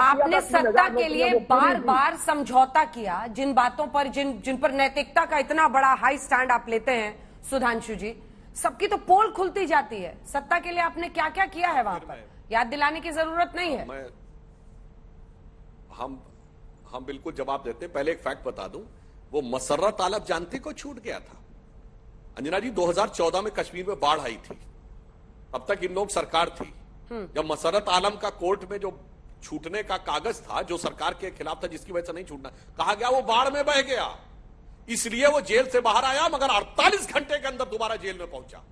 आपने सत्ता के लिए बार बार समझौता किया, जिन बातों पर जिन पर नैतिकता का इतना बड़ा हाई स्टैंड आप लेते हैं सुधांशु जी, सबकी तो पोल खुलती जाती है। सत्ता के लिए आपने क्या क्या किया है वहां पर, याद दिलाने की जरूरत नहीं है। हम बिल्कुल जवाब देते हैं। पहले एक फैक्ट बता दूं, वो मसर्रत आलम जानती को छूट गया था। अंजना जी, 2014 में कश्मीर में बाढ़ आई थी, तब तक इन लोग सरकार थी। जब मसर्रत आलम का कोर्ट में जो छूटने का कागज था, जो सरकार के खिलाफ था, जिसकी वजह से नहीं छूटना कहा गया, वो बाढ़ में बह गया, इसलिए वो जेल से बाहर आया, मगर 48 घंटे के अंदर दोबारा जेल में पहुंचा।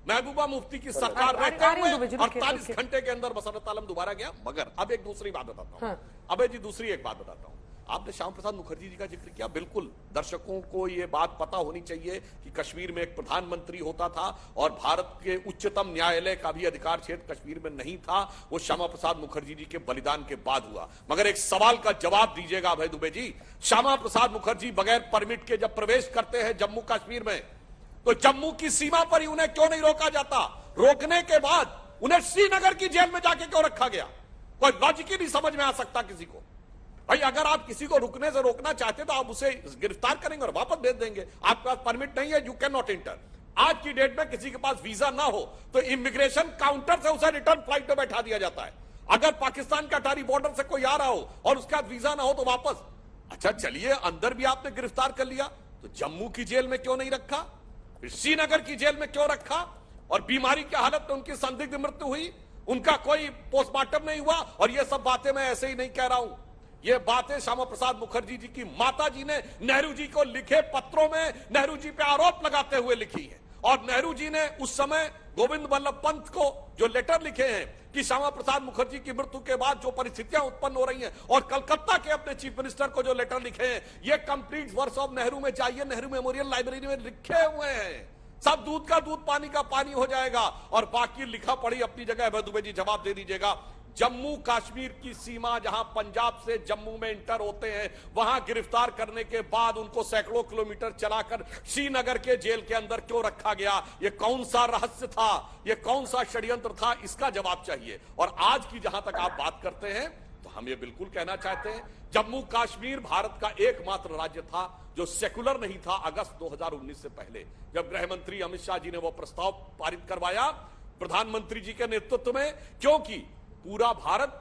महबूबा मुफ्ती की सरकार रहते हुए 48 घंटे के अंदर मसर्रत आलम दोबारा गया। मगर अब एक दूसरी बात बताता हूं, अबे जी दूसरी एक बात बताता हूं। आपने श्यामा प्रसाद मुखर्जी जी का जिक्र किया, बिल्कुल दर्शकों को यह बात पता होनी चाहिए कि कश्मीर में एक प्रधानमंत्री होता था और भारत के उच्चतम न्यायालय का भी अधिकार क्षेत्र कश्मीर में नहीं था। वो श्यामा प्रसाद मुखर्जी जी के बलिदान के बाद हुआ। मगर एक सवाल का जवाब दीजिएगा अभय दुबे जी, श्यामा प्रसाद मुखर्जी बगैर परमिट के जब प्रवेश करते हैं जम्मू कश्मीर में, तो जम्मू की सीमा पर ही उन्हें क्यों नहीं रोका जाता? रोकने के बाद उन्हें श्रीनगर की जेल में जाके क्यों रखा गया? कोई लॉजिक ही नहीं समझ में आ सकता किसी को। भाई, अगर आप किसी को रुकने से रोकना चाहते तो आप उसे गिरफ्तार करेंगे और वापस भेज देंगे। आपके पास परमिट नहीं है, यू कैन नॉट एंटर। आज की डेट में किसी के पास वीजा ना हो तो इमिग्रेशन काउंटर से उसे रिटर्न फ्लाइट पे बैठा दिया जाता है। अगर पाकिस्तान का अटारी बॉर्डर से कोई आ रहा हो और उसका वीजा ना हो तो वापस। अच्छा चलिए, अंदर भी आपने गिरफ्तार कर लिया, तो जम्मू की जेल में क्यों नहीं रखा? श्रीनगर की जेल में क्यों रखा? और बीमारी की हालत में उनकी संदिग्ध मृत्यु हुई, उनका कोई पोस्टमार्टम नहीं हुआ। और ये सब बातें मैं ऐसे ही नहीं कह रहा हूं, ये बातें श्यामा प्रसाद मुखर्जी जी की माता जी ने नेहरू जी को लिखे पत्रों में नेहरू जी पे आरोप लगाते हुए लिखी है। और नेहरू जी ने उस समय गोविंद वल्लभ पंत को जो लेटर लिखे हैं कि श्यामा प्रसाद मुखर्जी की मृत्यु के बाद जो परिस्थितियां उत्पन्न हो रही हैं, और कलकत्ता के अपने चीफ मिनिस्टर को जो लेटर लिखे हैं, ये कंप्लीट वर्स ऑफ नेहरू में जाइए, नेहरू मेमोरियल लाइब्रेरी में लिखे हुए हैं। सब दूध का दूध पानी का पानी हो जाएगा। और बाकी लिखा पढ़ी अपनी जगह। अभय दुबे जी जवाब दे दीजिएगा, जम्मू कश्मीर की सीमा जहां पंजाब से जम्मू में इंटर होते हैं, वहां गिरफ्तार करने के बाद उनको सैकड़ों किलोमीटर चलाकर श्रीनगर के जेल के अंदर क्यों रखा गया? यह कौन सा रहस्य था? यह कौन सा षड्यंत्र था? इसका जवाब चाहिए। और आज की जहां तक आप बात करते हैं, तो हम ये बिल्कुल कहना चाहते हैं, जम्मू कश्मीर भारत का एकमात्र राज्य था जो सेकुलर नहीं था। अगस्त 2019 से पहले जब गृह मंत्री अमित शाह जी ने वो प्रस्ताव पारित करवाया प्रधानमंत्री जी के नेतृत्व में, क्योंकि पूरा भारत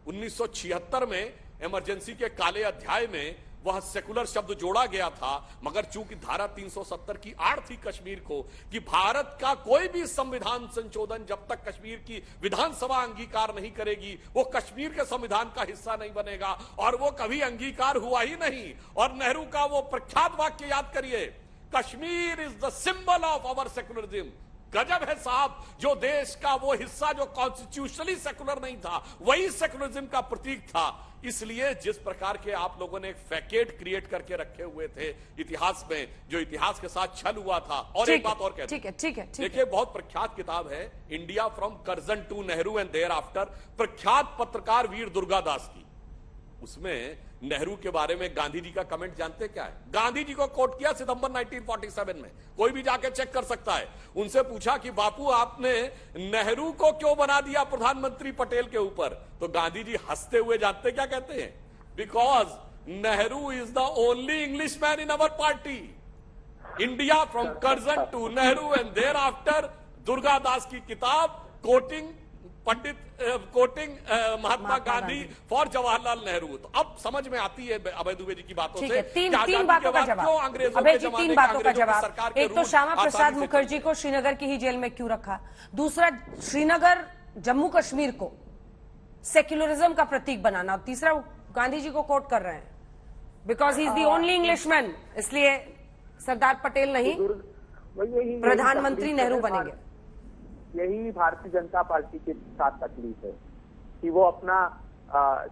1976 में इमरजेंसी के काले अध्याय में वह सेकुलर शब्द जोड़ा गया था। मगर चूंकि धारा 370 की आड़ थी कश्मीर को कि भारत का कोई भी संविधान संशोधन जब तक कश्मीर की विधानसभा अंगीकार नहीं करेगी, वो कश्मीर के संविधान का हिस्सा नहीं बनेगा। और वो कभी अंगीकार हुआ ही नहीं। और नेहरू का वो प्रख्यात वाक्य याद करिए, Kashmir is the symbol of our secularism. गजब है साहब, जो देश का वो हिस्सा जो कॉन्स्टिट्यूशनली सेकुलर नहीं था, वही सेकुलरिज्म का प्रतीक था। इसलिए जिस प्रकार के आप लोगों ने एक फैकेट क्रिएट करके रखे हुए थे इतिहास में, जो इतिहास के साथ छल हुआ था। और एक बात और कहते हैं, ठीक है। देखिए, बहुत प्रख्यात किताब है India from Curzon to Nehru and thereafter, प्रख्यात पत्रकार वीर दुर्गादास की। उसमें नेहरू के बारे में गांधी जी का कमेंट जानते क्या है? गांधी जी को कोट किया सितंबर 1947 में, कोई भी जाके चेक कर सकता है। उनसे पूछा कि बापू आपने नेहरू को क्यों बना दिया प्रधानमंत्री पटेल के ऊपर? तो गांधी जी हंसते हुए जानते क्या कहते हैं? Because Nehru is the only English man in our party. India from Curzon to Nehru and thereafter, Durgadas की किताब, कोटिंग महात्मा गांधी फॉर जवाहरलाल नेहरू। तो अब समझ में आती है अभय दुबे जी की बातों से तीन बातों का जवाब। अभय जी, तीन बातों का जवाब। एक तो श्यामा प्रसाद मुखर्जी को श्रीनगर की ही जेल में क्यों रखा? दूसरा, श्रीनगर जम्मू कश्मीर को सेक्युलरिज्म का प्रतीक बनाना। और तीसरा, गांधी जी को कोट कर रहे हैं because he is the only Englishman, इसलिए सरदार पटेल नहीं प्रधानमंत्री नेहरू बनेंगे। यही भारतीय जनता पार्टी के साथ तकलीफ है कि वो अपना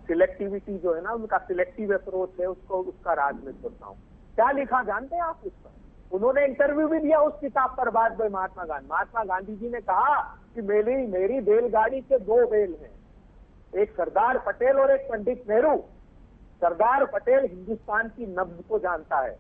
सिलेक्टिविटी जो है ना, उनका सिलेक्टिव अप्रोच है, उसको उसका राज में छोड़ता हूँ। क्या लिखा जानते हैं आप उस पर? उन्होंने इंटरव्यू भी दिया उस किताब पर बाद में। महात्मा गांधी जी ने कहा कि मेरी बैलगाड़ी के दो बैल हैं, एक सरदार पटेल और एक पंडित नेहरू। सरदार पटेल हिंदुस्तान की नब्ज को जानता है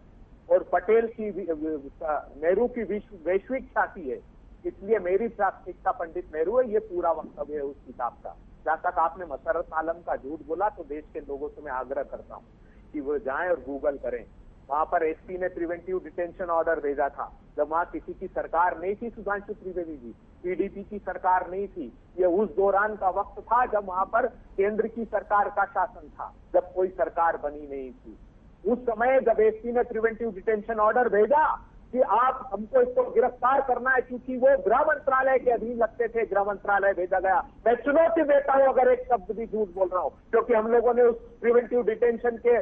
और पटेल की नेहरू की वैश्विक ख्याति है, इसलिए मेरी प्राथमिकता पंडित नेहरू है। ये पूरा वक्तव्य है उस किताब का। जहां तक आपने मसरत आलम का झूठ बोला तो देश के लोगों से मैं आग्रह करता हूं कि वो जाएं और गूगल करें। वहां पर एसपी ने प्रिवेंटिव डिटेंशन ऑर्डर भेजा था जब वहां किसी की सरकार नहीं थी, सुधांशु त्रिवेदी जी, पीडीपी की सरकार नहीं थी। ये उस दौरान का वक्त था जब वहां पर केंद्र की सरकार का शासन था, जब कोई सरकार बनी नहीं थी। उस समय जब एसपी ने प्रिवेंटिव डिटेंशन ऑर्डर भेजा कि आप हमको इसको गिरफ्तार करना है, क्योंकि वो गृह मंत्रालय के अधीन लगते थे, गृह मंत्रालय भेजा गया। मैं चुनौती देता हूं अगर एक शब्द भी झूठ बोल रहा हूं, क्योंकि हम लोगों ने उस प्रिवेंटिव डिटेंशन के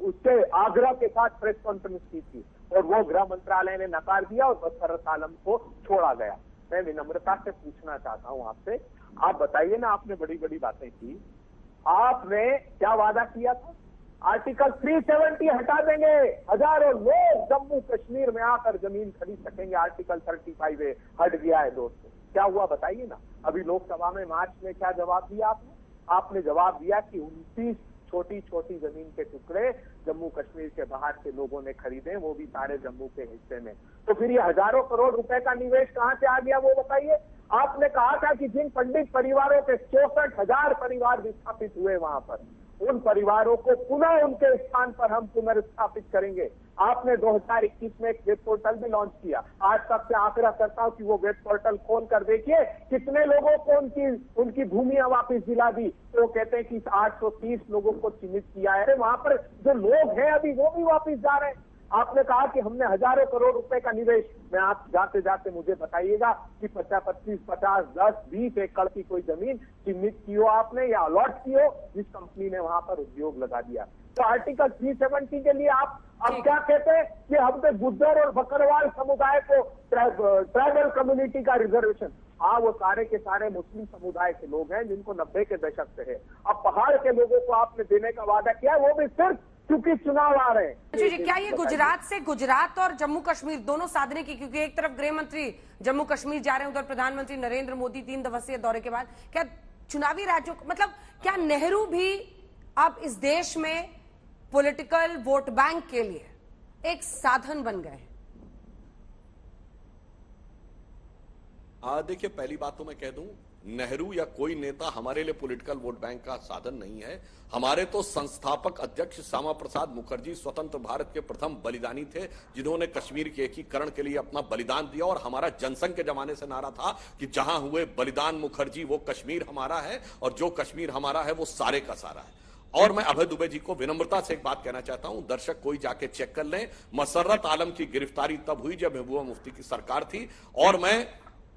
उसके आग्रह के साथ प्रेस कॉन्फ्रेंस की थी और वो गृह मंत्रालय ने नकार दिया और मसरत आलम को छोड़ा गया। मैं विनम्रता से पूछना चाहता हूं आपसे, आप बताइए ना, आपने बड़ी बड़ी बातें की, आपने क्या वादा किया था? आर्टिकल 370 हटा देंगे, हजारों लोग जम्मू कश्मीर में आकर जमीन खरीद सकेंगे। आर्टिकल 35 हट गया है दोस्तों, क्या हुआ बताइए ना। अभी लोकसभा में मार्च में क्या जवाब दिया आपने? आपने जवाब दिया कि 29 छोटी छोटी जमीन के टुकड़े जम्मू कश्मीर के बाहर से लोगों ने खरीदे, वो भी सारे जम्मू के हिस्से में। तो फिर ये हजारों करोड़ रुपए का निवेश कहां से आ गया वो बताइए। आपने कहा था कि जिन पंडित परिवारों के 64,000 परिवार विस्थापित हुए वहां पर, उन परिवारों को पुनः उनके स्थान पर हम पुनर्स्थापित करेंगे। आपने 2021 में एक वेब पोर्टल भी लॉन्च किया। आज तक से आग्रह करता हूं कि वो वेब पोर्टल खोल कर देखिए कितने लोगों को उनकी भूमियां वापस दिला दी। तो वो कहते हैं कि 830 लोगों को चिन्हित किया है। वहां पर जो लोग हैं अभी वो भी वापस जा रहे हैं। आपने कहा कि हमने हजारों करोड़ रुपए का निवेश, मैं आप जाते जाते मुझे बताइएगा कि 50, 50, 10, 20 एकड़ की कोई जमीन चिन्हित की हो आपने या अलॉट की हो जिस कंपनी ने वहां पर उद्योग लगा दिया। तो आर्टिकल 370 के लिए आप अब क्या कहते हैं कि हम पे गुज्जर और बकरवाल समुदाय को ट्राइबल कम्युनिटी का रिजर्वेशन। हाँ, वो सारे के सारे मुस्लिम समुदाय के लोग हैं जिनको 90 के दशक से है। अब पहाड़ के लोगों को आपने देने का वादा किया है, वो भी सिर्फ क्योंकि चुनाव आ रहे हैं। जी, क्या ये गुजरात से, गुजरात और जम्मू कश्मीर दोनों साधने की, क्योंकि एक तरफ गृह मंत्री जम्मू कश्मीर जा रहे हैं, उधर प्रधानमंत्री नरेंद्र मोदी 3 दिवसीय दौरे के बाद, क्या चुनावी राज्यों, मतलब क्या नेहरू भी अब इस देश में पॉलिटिकल वोट बैंक के लिए एक साधन बन गए हैं? देखिए, पहली बात तो मैं कह दूं, नेहरू या कोई नेता हमारे लिए पॉलिटिकल वोट बैंक का साधन नहीं है। हमारे तो संस्थापक अध्यक्ष श्यामा प्रसाद मुखर्जी स्वतंत्र भारत के प्रथम बलिदानी थे, जिन्होंने कश्मीर के एकीकरण के लिए अपना बलिदान दिया। और हमारा जनसंघ के जमाने से नारा था कि जहां हुए बलिदान मुखर्जी वो कश्मीर हमारा है, और जो कश्मीर हमारा है वो सारे का सारा है। और मैं अभय दुबे जी को विनम्रता से एक बात कहना चाहता हूं, दर्शक कोई जाके चेक कर लें, मसर्रत आलम की गिरफ्तारी तब हुई जब महबूबा मुफ्ती की सरकार थी। और मैं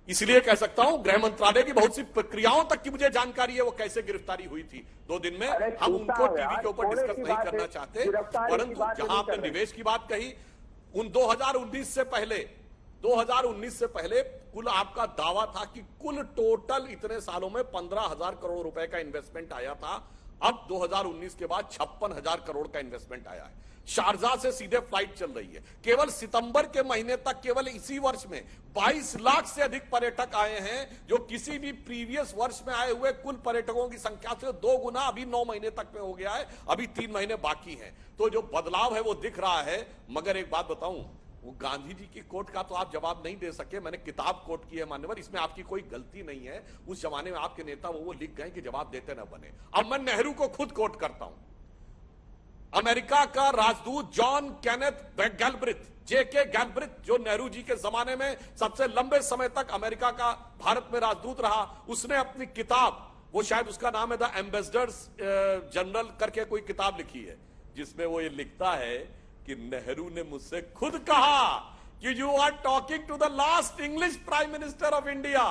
इसलिए कह सकता हूं, गृह मंत्रालय की बहुत सी प्रक्रियाओं तक की मुझे जानकारी है, वो कैसे गिरफ्तारी हुई थी 2 दिन में। हम उनको टीवी के ऊपर डिस्कस नहीं करना चाहते, परंतु जहां आपने निवेश की बात कही, उन 2019 से पहले कुल आपका दावा था कि कुल टोटल इतने सालों में 15,000 करोड़ रुपए का इन्वेस्टमेंट आया था। अब 2019 के बाद 56,000 करोड़ का इन्वेस्टमेंट आया है। शारजाह से सीधे फ्लाइट चल रही है। केवल सितंबर के महीने तक, केवल इसी वर्ष में 22 लाख से अधिक पर्यटक आए हैं, जो किसी भी प्रीवियस वर्ष में आए हुए कुल पर्यटकों की संख्या से 2 गुना अभी 9 महीने तक में हो गया है। अभी 3 महीने बाकी हैं। तो जो बदलाव है वो दिख रहा है। मगर एक बात बताऊं, वो गांधी जी की कोट का तो आप जवाब नहीं दे सके। मैंने किताब कोट की है मान्यवर, इसमें आपकी कोई गलती नहीं है। उस जमाने में आपके नेता वो लिख गए कि जवाब देते न बने। अब मैं नेहरू को खुद कोट करता हूं। अमेरिका का राजदूत जॉन केनेथ गैल्ब्रिथ, जेके गैल्ब्रिथ, जो नेहरू जी के जमाने में सबसे लंबे समय तक अमेरिका का भारत में राजदूत रहा, उसने अपनी किताब, वो शायद उसका नाम है द एम्बेसडर्स जनरल करके कोई किताब लिखी है, जिसमें वो ये लिखता है कि नेहरू ने मुझसे खुद कहा कि you are talking to the last English prime minister of India.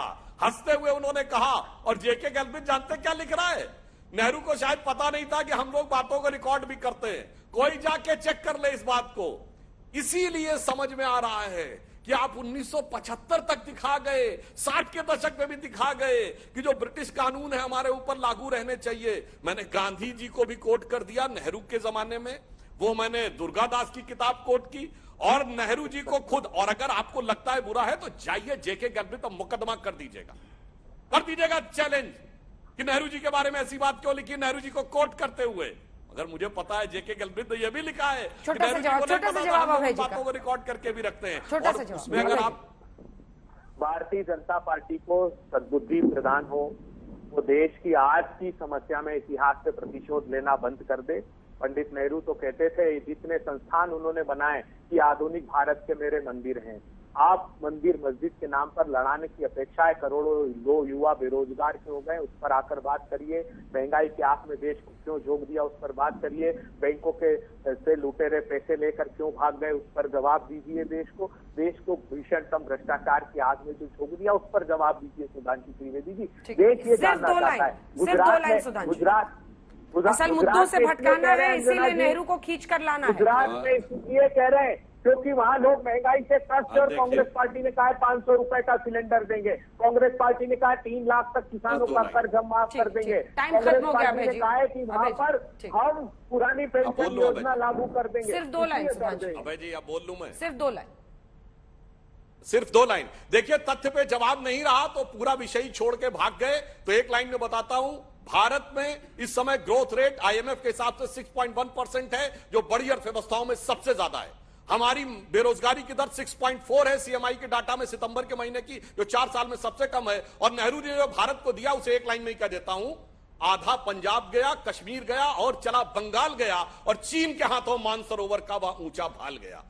हंसते हुए उन्होंने कहा। और जेके गैल्ब्रिथ जानते क्या लिख रहा है? नेहरू को शायद पता नहीं था कि हम लोग बातों को रिकॉर्ड भी करते हैं। कोई जाके चेक कर ले इस बात को। इसीलिए समझ में आ रहा है कि आप 1975 तक दिखा गए, 60 के दशक में भी दिखा गए कि जो ब्रिटिश कानून है हमारे ऊपर लागू रहने चाहिए। मैंने गांधी जी को भी कोट कर दिया नेहरू के जमाने में, वो मैंने दुर्गादास की किताब कोट की, और नेहरू जी को खुद। और अगर आपको लगता है बुरा है तो जाइए जेके गैल्ब्रिथ पर मुकदमा कर दीजिएगा चैलेंज कि नेहरू जी के बारे में ऐसी बात क्यों लिखी, नेहरू जी को कोट करते हुए। अगर मुझे पता है जेके गैल्ब्रिथ ने यह भी लिखा है कि नेहरू जी को बातों को रिकॉर्ड करके भी रखते हैं। और उसमें अगर आप भारतीय जनता पार्टी को सद्बुद्धि प्रदान हो, वो देश की आज की समस्या में इतिहास से प्रतिशोध लेना बंद कर दे। पंडित नेहरू तो कहते थे जितने संस्थान उन्होंने बनाए कि आधुनिक भारत के मेरे मंदिर हैं। आप मंदिर मस्जिद के नाम पर लड़ाने की अपेक्षा है। करोड़ों लोग युवा बेरोजगार क्यों हो गए, उस पर आकर बात करिए। महंगाई के आंख में देश को क्यों झोंक दिया, उस पर बात करिए। बैंकों के से लुटेरे पैसे लेकर क्यों भाग गए, उस पर जवाब दीजिए। देश को भीषणतम भ्रष्टाचार की आग में जो झोंक दिया, उस पर जवाब दीजिए सुधांशु त्रिवेदी जी। देश ये जानना चाहता है असल मुद्दों से भटकाना है, इसीलिए नेहरू को खींच कर लाना है। गुजरात में इसलिए कह रहे हैं क्योंकि वहां लोग महंगाई से त्रस्त, और कांग्रेस पार्टी ने कहा है 500 रुपए का सिलेंडर देंगे। कांग्रेस पार्टी ने कहा 3 लाख तक किसानों का कर्ज हम माफ कर देंगे। कांग्रेस पार्टी ने कहा है कि वहां पर हम पुरानी पेंशन योजना लागू कर देंगे। सिर्फ 2 लाइन अभय जी, अब बोल लूं मैं? सिर्फ 2 लाइन। सिर्फ 2 लाइन। देखिए, तथ्य पे जवाब नहीं रहा तो पूरा विषय ही छोड़ के भाग गए। तो 1 लाइन में बताता हूं, भारत में इस समय ग्रोथ रेट आईएमएफ के हिसाब से 6.1% है, जो बड़ी अर्थव्यवस्थाओं में सबसे ज्यादा है। हमारी बेरोजगारी की दर 6.4 है सीएमआई के डाटा में सितंबर के महीने की, जो 4 साल में सबसे कम है। और नेहरू जी ने जो भारत को दिया उसे 1 लाइन में ही कह देता हूं, आधा पंजाब गया, कश्मीर गया और चला बंगाल गया, और चीन के हाथों मानसरोवर का वह ऊंचा भाल गया।